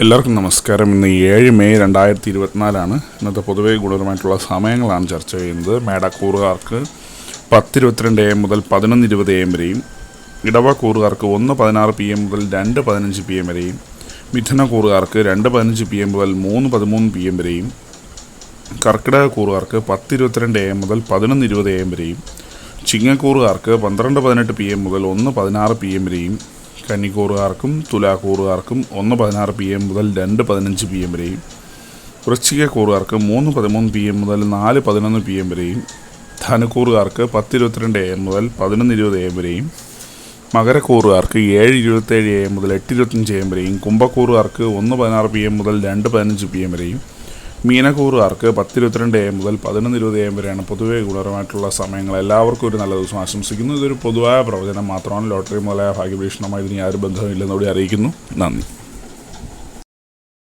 എല്ലാവർക്കും നമസ്കാരം. ഇന്ന് 7 മെയ് 2024 ഇന്നത്തെ പൊതുവെ ഗുണപരമായിട്ടുള്ള സമയങ്ങളാണ് ചർച്ച ചെയ്യുന്നത്. മേടക്കൂറുകാർക്ക് 10:22 AM മുതൽ 11:20 AM വരെയും, ഇടവക്കൂറുകാർക്ക് 1:16 PM മുതൽ 2:15 PM വരെയും, മിഥുനക്കൂറുകാർക്ക് 2:15 PM മുതൽ 3:13 PM വരെയും, കർക്കിടകക്കൂറുകാർക്ക് 10:22 AM മുതൽ 11:20 AM വരെയും, ചിങ്ങക്കൂറുകാർക്ക് 12:18 PM മുതൽ 1:16 PM വരെയും, കന്നിക്കൂറുകാർക്കും തുലാക്കൂറുകാർക്കും 1:16 PM മുതൽ 2:15 PM വരെയും, വൃശ്ചികക്കൂറുകാർക്ക് 3:13 PM മുതൽ 4:11 PM വരെയും, ധനുക്കൂറുകാർക്ക് 10:22 AM മുതൽ 11:20 AM വരെയും, മകരക്കൂറുകാർക്ക് 7:27 AM മുതൽ 8:25 AM വരെയും, കുംഭക്കൂറുകാർക്ക് 1:16 PM മുതൽ 2:15 PM വരെയും, മീനക്കൂറുകാർക്ക് 10:22 AM മുതൽ 11:20 AM വരെയാണ് പൊതുവെ ഗുണപരമായിട്ടുള്ള സമയങ്ങൾ. എല്ലാവർക്കും ഒരു നല്ല ദിവസം ആശംസിക്കുന്നു. ഇതൊരു പൊതുവായ പ്രവചനം മാത്രമാണ്. ലോട്ടറി മുതലായ ഭാഗ്യപരീക്ഷണമായി ഇതിന് യാതൊരു ബന്ധമില്ലെന്നോടെ അറിയിക്കുന്നു. നന്ദി.